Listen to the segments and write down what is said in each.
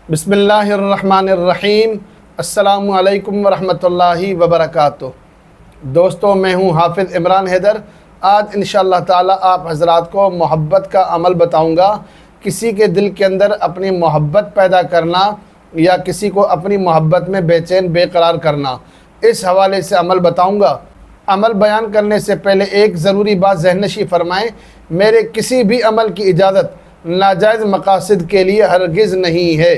बिस्मिल्लाहिर्रहमानिर्रहीम। अस्सलामु अलैकुम वरहमतुल्लाहि वबरकातुह। दोस्तों, मैं हूँ हाफिज़ इमरान हैदर। आज इंशाअल्लाह ताला आप हज़रात को मोहब्बत का अमल बताऊँगा। किसी के दिल के अंदर अपनी मोहब्बत पैदा करना या किसी को अपनी मोहब्बत में बेचैन बेकरार करना, इस हवाले से अमल बताऊँगा। अमल बयान करने से पहले एक ज़रूरी बात ज़हननशी फ़रमाएँ, मेरे किसी भी अमल की इजाज़त नाजायज़ मकासद के लिए हरगिज़ नहीं है।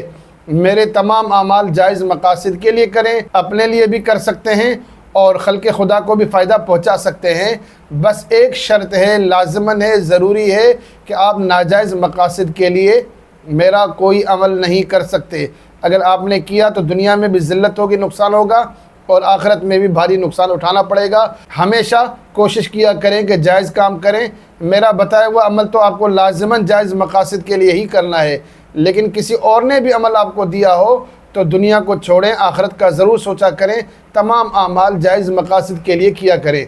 मेरे तमाम आमाल जायज़ मकासद के लिए करें, अपने लिए भी कर सकते हैं और खल्क़े खुदा को भी फ़ायदा पहुंचा सकते हैं। बस एक शर्त है, लाज़िमन है, ज़रूरी है कि आप नाजायज़ मकासद के लिए मेरा कोई अमल नहीं कर सकते। अगर आपने किया तो दुनिया में भी ज़िल्लत होगी, नुकसान होगा और आखिरत में भी भारी नुकसान उठाना पड़ेगा। हमेशा कोशिश किया करें कि जायज़ काम करें। मेरा बताया हुआ अमल तो आपको लाज़िमन जायज़ मकासद के लिए ही करना है, लेकिन किसी और ने भी अमल आपको दिया हो तो दुनिया को छोड़ें, आखिरत का ज़रूर सोचा करें। तमाम आमाल जायज़ मकासद के लिए किया करें।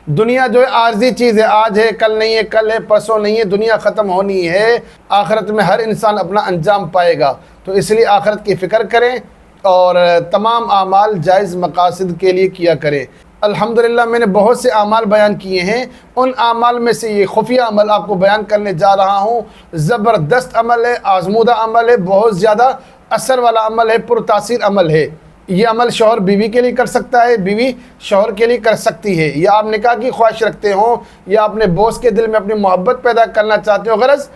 दुनिया जो है आर्जी चीज़ है, आज है कल नहीं है, कल है परसों नहीं है, दुनिया ख़त्म होनी है। आखिरत में हर इंसान अपना अंजाम पाएगा, तो इसलिए आखिरत की फ़िक्र करें और तमाम आमाल जायज़ मकासद के लिए किया करें। अल्हम्दुलिल्लाह, मैंने बहुत से आमाल बयान किए हैं। उन आमाल में से ये खुफिया अमल आपको बयान करने जा रहा हूँ। ज़बरदस्त अमल है, आज़मूदा अमल है, बहुत ज़्यादा असर वाला अमल है, पुरतासीर अमल है। ये अमल शौहर बीवी के लिए कर सकता है, बीवी शौहर के लिए कर सकती है। या आप निकाह की ख्वाहिश रखते हो या अपने बॉस के दिल में अपनी मोहब्बत पैदा करना चाहते हो, गरज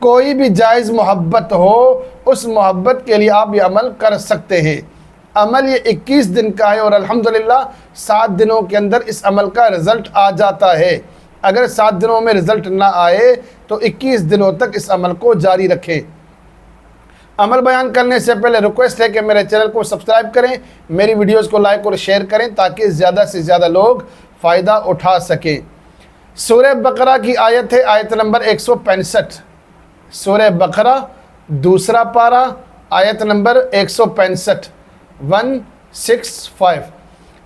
कोई भी जायज़ मोहब्बत हो, उस मोहब्बत के लिए आप ये अमल कर सकते हैं। अमल ये 21 दिन का है और अल्हम्दुलिल्लाह 7 दिनों के अंदर इस अमल का रिज़ल्ट आ जाता है। अगर 7 दिनों में रिज़ल्ट ना आए तो 21 दिनों तक इस अमल को जारी रखें। अमल बयान करने से पहले रिक्वेस्ट है कि मेरे चैनल को सब्सक्राइब करें, मेरी वीडियोस को लाइक और शेयर करें ताकि ज़्यादा से ज़्यादा लोग फ़ायदा उठा सकें। सूरह बकरा की आयत है, आयत नंबर 165। सूरह बकरा दूसरा पारा, आयत नंबर 165, 165।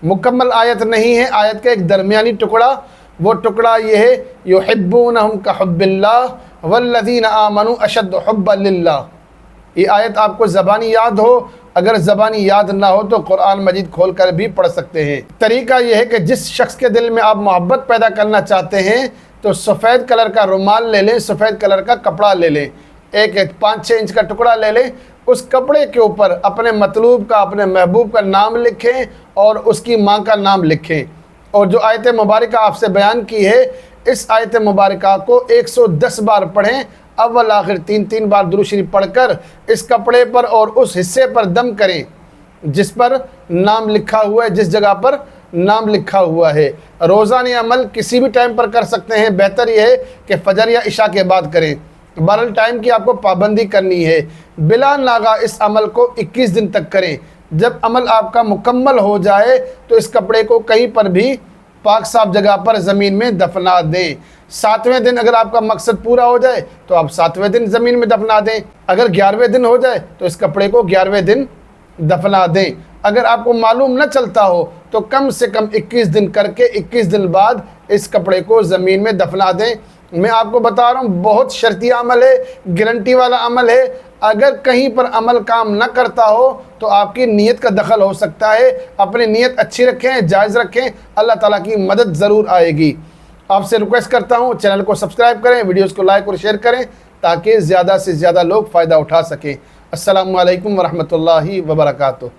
मुकम्मल आयत नहीं है, आयत का एक दरमियानी टुकड़ा। वो टुकड़ा ये है, युहिब्बूनहुम कहुब्बिल्लाह वल्लज़ीना आमनू अशद्दु हुब्बन लिल्लाह। ये आयत आपको ज़बानी याद हो, अगर ज़बानी याद ना हो तो कुरान मजीद खोल कर भी पढ़ सकते हैं। तरीका यह है कि जिस शख्स के दिल में आप मोहब्बत पैदा करना चाहते हैं तो सफ़ेद कलर का रुमाल ले लें, सफ़ेद कलर का कपड़ा ले लें, एक 5-6 इंच का टुकड़ा ले लें। उस कपड़े के ऊपर अपने मतलूब का, अपने महबूब का नाम लिखें और उसकी माँ का नाम लिखें। और जो आयत मुबारक आपसे बयान की है, इस आयत मुबारक को 110 बार पढ़ें। अव्वल आखिर 3-3 बार दुरूद शरीफ पढ़कर इस कपड़े पर और उस हिस्से पर दम करें जिस पर नाम लिखा हुआ है, जिस जगह पर नाम लिखा हुआ है। रोज़ाना अमल किसी भी टाइम पर कर सकते हैं। बेहतर यह है कि फजर या इशा के बाद करें। बहरहाल टाइम की आपको पाबंदी करनी है। बिला नागा इस अमल को 21 दिन तक करें। जब अमल आपका मुकम्मल हो जाए तो इस कपड़े को कहीं पर भी पाक साफ जगह पर ज़मीन में दफना दें। 7वें दिन अगर आपका मकसद पूरा हो जाए तो आप 7वें दिन ज़मीन में दफना दें। अगर 11वें दिन हो जाए तो इस कपड़े को 11वें दिन दफना दें। अगर आपको मालूम न चलता हो तो कम से कम 21 दिन करके 21 दिन बाद इस कपड़े को ज़मीन में दफना दें। मैं आपको बता रहा हूँ, बहुत शर्तिया अमल है, गारंटी वाला अमल है। अगर कहीं पर अमल काम न करता हो तो आपकी नीयत का दखल हो सकता है। अपनी नीयत अच्छी रखें, जायज़ रखें, अल्लाह ताला की मदद ज़रूर आएगी। आपसे रिक्वेस्ट करता हूँ, चैनल को सब्सक्राइब करें, वीडियोज़ को लाइक और शेयर करें ताकि ज़्यादा से ज़्यादा लोग फ़ायदा उठा सकें। अस्सलामु अलैकुम वरहमतुल्लाहि वबरकातुह।